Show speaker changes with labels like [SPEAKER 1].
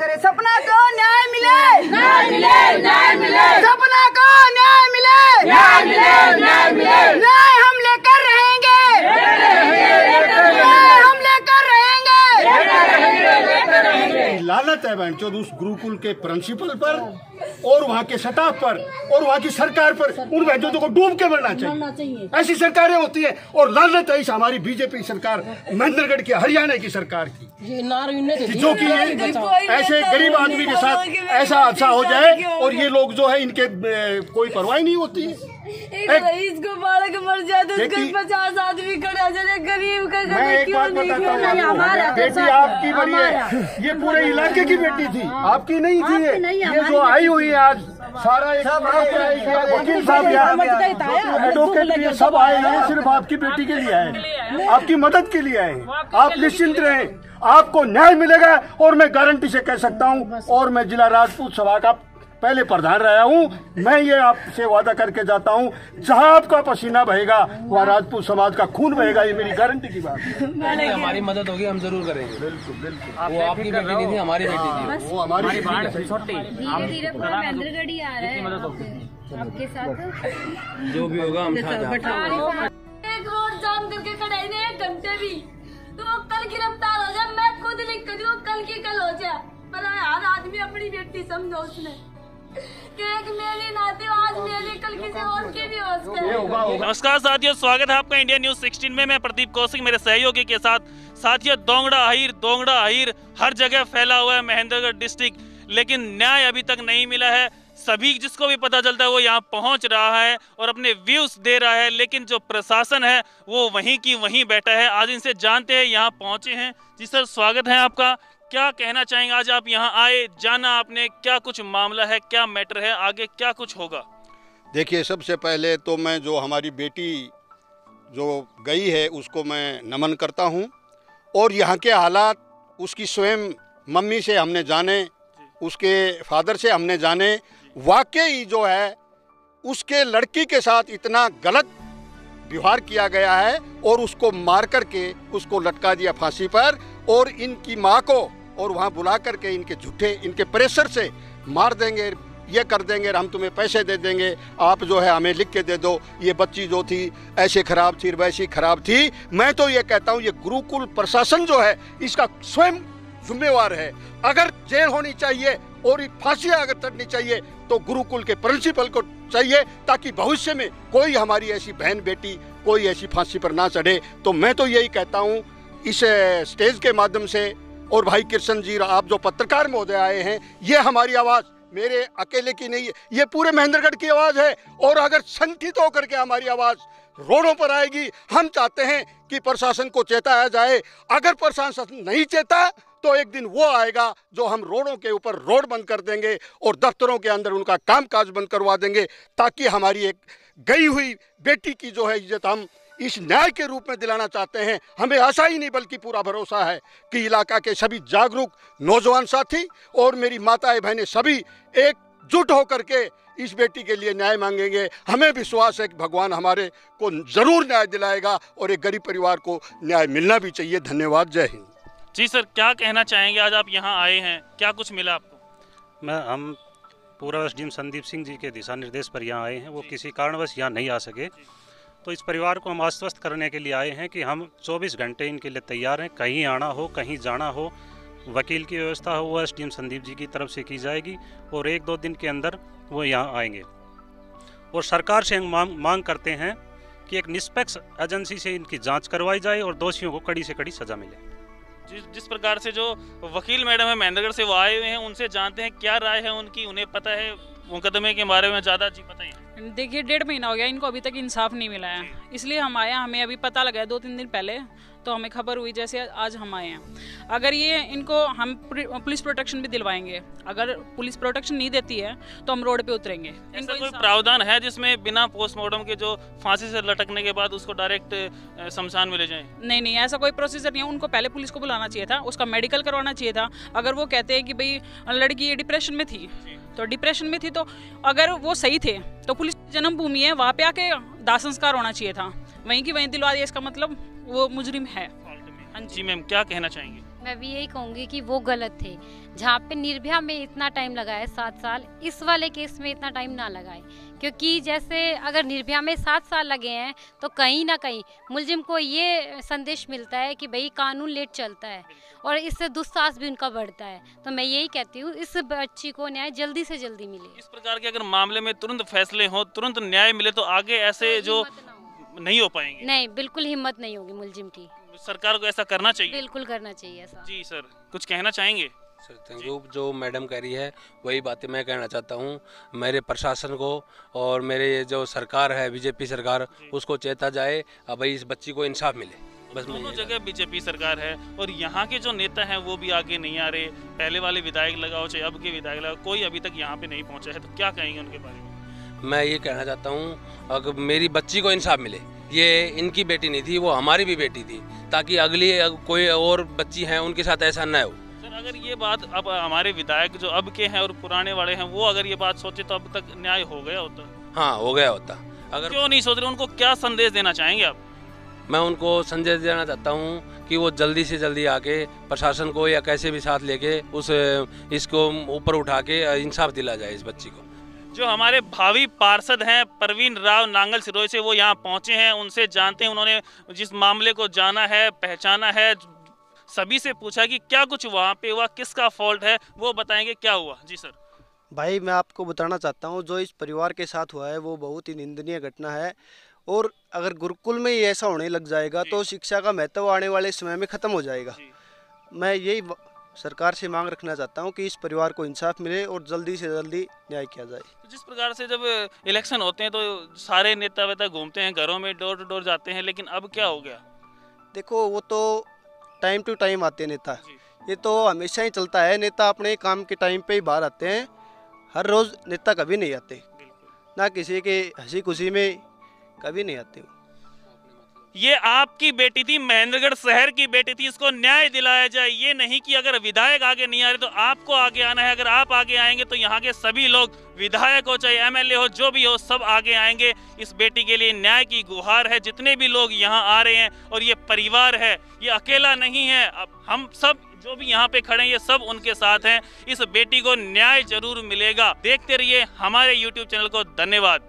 [SPEAKER 1] करे। सपना को न्याय मिले,
[SPEAKER 2] न्याय मिले, न्याय मिले।
[SPEAKER 1] सपना को न्याय मिले,
[SPEAKER 2] न्याय मिले, न्याय मिले।
[SPEAKER 1] न्याय हम लेकर रहेंगे, न्याय हम लेकर रहेंगे।
[SPEAKER 3] लानत है बहन चोद उस गुरुकुल के प्रिंसिपल पर और वहाँ के स्टाफ पर और वहाँ की सरकार पर। उन बहनों को डूब के मरना चाहिए। ऐसी सरकारें होती है। और लानत है इस हमारी बीजेपी सरकार, महेंद्रगढ़ की, हरियाणा की सरकार की, जो कि ऐसे गरीब आदमी के साथ ऐसा हादसा हो जाए और ये लोग जो है इनके कोई परवाह नहीं होती है।
[SPEAKER 4] इसको बालक मर जाए तो 50 आदमी खड़ा जाए, गरीब का।
[SPEAKER 3] मैं एक बात बताता हूँ, बेटी आपकी बड़ी है, ये पूरे इलाके की बेटी थी, आपकी नहीं थी। ये जो आई हुई है आज सारा एक वकील साहब एडवोकेट सब आए हैं, सिर्फ आपकी बेटी के लिए आए, आपकी मदद के लिए आए हैं। आप निश्चिंत रहें, आपको न्याय मिलेगा। और मैं गारंटी से कह सकता हूँ, और मैं जिला राजपूत सभा का पहले प्रधान रहा हूँ, मैं ये आपसे वादा करके जाता हूँ, जहाँ आपका पसीना बहेगा वहाँ राजपूत समाज का खून बहेगा। ये मेरी गारंटी की बात है।
[SPEAKER 5] हमारी मदद होगी, हम जरूर करेंगे। बिल्कुल बिल्कुल। वो आपकी बेटी नहीं थी, हमारी बेटी थी। वो हमारी छोटी।
[SPEAKER 4] धीरे पूरा महेंद्रगढ़ ही आ रहा है आपके साथ।
[SPEAKER 5] जो भी होगा हम
[SPEAKER 4] एक रोड जाम करके खड़े ने 1 घंटे भी, तो वो कल गिरफ्तार हो जाए। मैं खुद लिख कर दूं, कल की कल हो जाए। पर हर आदमी अपनी बेटी समझो उसने कि एक मेरी नाती आज मेरी, कल किसी और की भी हो सकती है।
[SPEAKER 6] नमस्कार साथियों, स्वागत है आपका इंडिया न्यूज 16 में। मैं प्रदीप कौशिक मेरे सहयोगी के साथ। साथियों, दोंगड़ा अहीर हर जगह फैला हुआ है महेंद्रगढ़ डिस्ट्रिक्ट, लेकिन न्याय अभी तक नहीं मिला है। सभी जिसको भी पता चलता है वो यहाँ पहुँच रहा है और अपने व्यूज दे रहा है, लेकिन जो प्रशासन है वो वहीं की वहीं बैठा है। आज इनसे जानते हैं, यहाँ पहुँचे हैं। जी सर, स्वागत है आपका। क्या कहना चाहेंगे, आज आप यहाँ आए, जाना आपने, क्या कुछ मामला है, क्या मैटर है, आगे क्या कुछ होगा?
[SPEAKER 3] देखिए, सबसे पहले तो मैं जो हमारी बेटी जो गई है उसको मैं नमन करता हूँ। और यहाँ के हालात उसकी स्वयं मम्मी से हमने जाने, उसके फादर से हमने जाने। वाकई जो है उसके लड़की के साथ इतना गलत व्यवहार किया गया है और उसको मार करके उसको लटका दिया फांसी पर। और इनकी माँ को और वहाँ बुला करके इनके झूठे, इनके प्रेशर से मार देंगे, ये कर देंगे, हम तुम्हें पैसे दे देंगे, आप जो है हमें लिख के दे दो। ये बच्ची जो थी ऐसे खराब थी, वैसी खराब थी। मैं तो ये कहता हूँ, ये गुरुकुल प्रशासन जो है इसका स्वयं जिम्मेवार है। अगर जेल होनी चाहिए और फांसी अगर चढ़नी चाहिए तो गुरुकुल के प्रिंसिपल को चाहिए, ताकि भविष्य में कोई हमारी ऐसी बहन बेटी कोई ऐसी फांसी पर ना चढ़े। तो मैं तो यही कहता हूँ इस स्टेज के माध्यम से, और भाई कृष्ण जी, आप जो पत्रकार महोदय आए हैं, ये हमारी आवाज़ मेरे अकेले की नहीं है, ये पूरे महेंद्रगढ़ की आवाज़ है। और अगर संगठित होकर के हमारी आवाज़ रोडों पर आएगी, हम चाहते हैं कि प्रशासन को चेताया जाए। अगर प्रशासन नहीं चेता तो एक दिन वो आएगा जो हम रोडों के ऊपर रोड बंद कर देंगे और दफ्तरों के अंदर उनका कामकाज बंद करवा देंगे, ताकि हमारी एक गई हुई बेटी की जो है इज्जत हम इस न्याय के रूप में दिलाना चाहते हैं। हमें आशा ही नहीं बल्कि पूरा भरोसा है कि इलाका के सभी जागरूक नौजवान साथी और मेरी माताएं बहनें सभी एकजुट होकर के इस बेटी के लिए न्याय मांगेंगे। हमें विश्वास है कि भगवान हमारे को जरूर न्याय दिलाएगा और एक गरीब परिवार को न्याय मिलना भी चाहिए। धन्यवाद, जय हिंद।
[SPEAKER 6] जी सर, क्या कहना चाहेंगे, आज आप यहाँ आए हैं, क्या कुछ मिला आपको?
[SPEAKER 7] हम पूर्व एसडीएम संदीप सिंह जी के दिशा निर्देश पर यहाँ आए हैं। वो किसी कारणवश यहाँ नहीं आ सके, तो इस परिवार को हम आश्वस्त करने के लिए आए हैं कि हम 24 घंटे इनके लिए तैयार हैं। कहीं आना हो, कहीं जाना हो, वकील की व्यवस्था हो, वो एसडीएम संदीप जी की तरफ से की जाएगी और 1-2 दिन के अंदर वो यहाँ आएंगे। और सरकार से हम मांग करते हैं कि एक निष्पक्ष एजेंसी से इनकी जांच करवाई जाए और दोषियों को कड़ी से कड़ी सजा मिले।
[SPEAKER 6] जिस प्रकार से जो वकील मैडम है महेंद्रगढ़ से, वो आए हुए हैं, उनसे जानते हैं क्या राय है उनकी, उन्हें पता है मुकदमे के बारे में ज़्यादा? जी बताइए।
[SPEAKER 8] देखिए, 1.5 महीना हो गया इनको, अभी तक इंसाफ नहीं मिला है, इसलिए हम आए हैं। हमें अभी पता लगा है 2-3 दिन पहले, तो हमें खबर हुई जैसे आज हम आए हैं। अगर ये इनको हम पुलिस प्रोटेक्शन भी दिलवाएंगे, अगर पुलिस प्रोटेक्शन नहीं देती है तो हम रोड पे उतरेंगे।
[SPEAKER 6] इनको कोई प्रावधान है जिसमें बिना पोस्टमार्टम के जो फांसी से लटकने के बाद उसको डायरेक्ट शमशान में ले जाएं?
[SPEAKER 8] नहीं, ऐसा कोई प्रोसीजर नहीं है। उनको पहले पुलिस को बुलाना चाहिए था, उसका मेडिकल करवाना चाहिए था। अगर वो कहते हैं कि भाई लड़की डिप्रेशन में थी, तो डिप्रेशन में थी, तो अगर वो सही थे तो पुलिस जन्मभूमि है, वहाँ पे आके दाह संस्कार होना चाहिए था, वहीं की वहीं दिलवा दिया। इसका मतलब वो मुजरिम है।
[SPEAKER 6] जी मैम, क्या कहना चाहेंगे?
[SPEAKER 9] मैं भी यही कहूँगी कि वो गलत थे। जहाँ पे निर्भया में इतना टाइम लगा है 7 साल, इस वाले केस में इतना टाइम ना लगाए, क्योंकि जैसे अगर निर्भया में 7 साल लगे हैं तो कहीं ना कहीं मुलजिम को ये संदेश मिलता है कि भाई कानून लेट चलता है और इससे दुस्साहस भी उनका बढ़ता है। तो मैं यही कहती हूँ इस बच्ची को न्याय जल्दी से जल्दी मिले।
[SPEAKER 6] इस प्रकार के अगर मामले में तुरंत फैसले हो, तुरंत न्याय मिले तो आगे ऐसे जो नहीं हो पाएंगे।
[SPEAKER 9] नहीं, बिल्कुल हिम्मत नहीं होगी मुलजिम की।
[SPEAKER 6] सरकार को ऐसा करना चाहिए।
[SPEAKER 9] बिल्कुल करना चाहिए ऐसा।
[SPEAKER 6] जी सर, कुछ कहना चाहेंगे?
[SPEAKER 5] Sir thank you. जो मैडम कह रही है वही बातें मैं कहना चाहता हूँ। मेरे प्रशासन को और मेरे जो सरकार है बीजेपी सरकार, उसको चेता जाए अब भाई इस बच्ची को इंसाफ मिले। बस
[SPEAKER 6] दोनों जगह बीजेपी सरकार है और यहाँ के जो नेता हैं वो भी आगे नहीं आ रहे। पहले वाले विधायक लगाओ चाहे अब के विधायक लगाओ, कोई अभी तक यहाँ पे नहीं पहुँचा है। तो क्या कहेंगे उनके बारे में?
[SPEAKER 5] मैं ये कहना चाहता हूँ अगर मेरी बच्ची को इंसाफ मिले, ये इनकी बेटी नहीं थी, वो हमारी भी बेटी थी, ताकि अगली कोई और बच्ची हैं उनके साथ ऐसा न हो।
[SPEAKER 6] सर अगर ये बात अब हमारे विधायक जो अब के हैं और पुराने वाले हैं वो अगर ये बात सोचे तो अब तक न्याय हो गया होता?
[SPEAKER 5] हाँ हो गया होता। अगर
[SPEAKER 6] क्यों नहीं सोच रहे? उनको क्या संदेश देना चाहेंगे आप?
[SPEAKER 5] मैं उनको संदेश देना चाहता हूँ कि वो जल्दी से जल्दी आके प्रशासन को या कैसे भी साथ लेके इसको ऊपर उठा के इंसाफ दिला जाए इस बच्ची को।
[SPEAKER 6] जो हमारे भावी पार्षद हैं प्रवीण राव नांगल सिरोही से, वो यहाँ पहुँचे हैं, उनसे जानते हैं। उन्होंने जिस मामले को जाना है, पहचाना है, सभी से पूछा कि क्या कुछ वहाँ पे हुआ, किसका फॉल्ट है, वो बताएंगे क्या हुआ। जी सर।
[SPEAKER 10] भाई मैं आपको बताना चाहता हूँ जो इस परिवार के साथ हुआ है वो बहुत ही निंदनीय घटना है, और अगर गुरुकुल में ही ऐसा होने लग जाएगा तो शिक्षा का महत्व आने वाले समय में ख़त्म हो जाएगा। मैं यही सरकार से मांग रखना चाहता हूं कि इस परिवार को इंसाफ मिले और जल्दी से जल्दी न्याय किया जाए।
[SPEAKER 6] जिस प्रकार से जब इलेक्शन होते हैं तो सारे नेता वेता घूमते हैं, घरों में डोर टू डोर जाते हैं, लेकिन अब क्या हो गया?
[SPEAKER 10] देखो वो तो टाइम टू टाइम आते हैं नेता, ये तो हमेशा ही चलता है। नेता अपने काम के टाइम पे ही बाहर आते हैं, हर रोज़ नेता कभी नहीं आते, ना किसी के हंसी खुशी में कभी नहीं आते।
[SPEAKER 6] ये आपकी बेटी थी, महेंद्रगढ़ शहर की बेटी थी, इसको न्याय दिलाया जाए। ये नहीं कि अगर विधायक आगे नहीं आ रहे तो आपको आगे आना है। अगर आप आगे आएंगे तो यहाँ के सभी लोग, विधायक हो चाहे एमएलए हो, जो भी हो, सब आगे आएंगे। इस बेटी के लिए न्याय की गुहार है। जितने भी लोग यहाँ आ रहे हैं, और ये परिवार है, ये अकेला नहीं है। अब हम सब जो भी यहाँ पे खड़े हैं ये सब उनके साथ हैं। इस बेटी को न्याय जरूर मिलेगा। देखते रहिए हमारे YouTube चैनल को। धन्यवाद।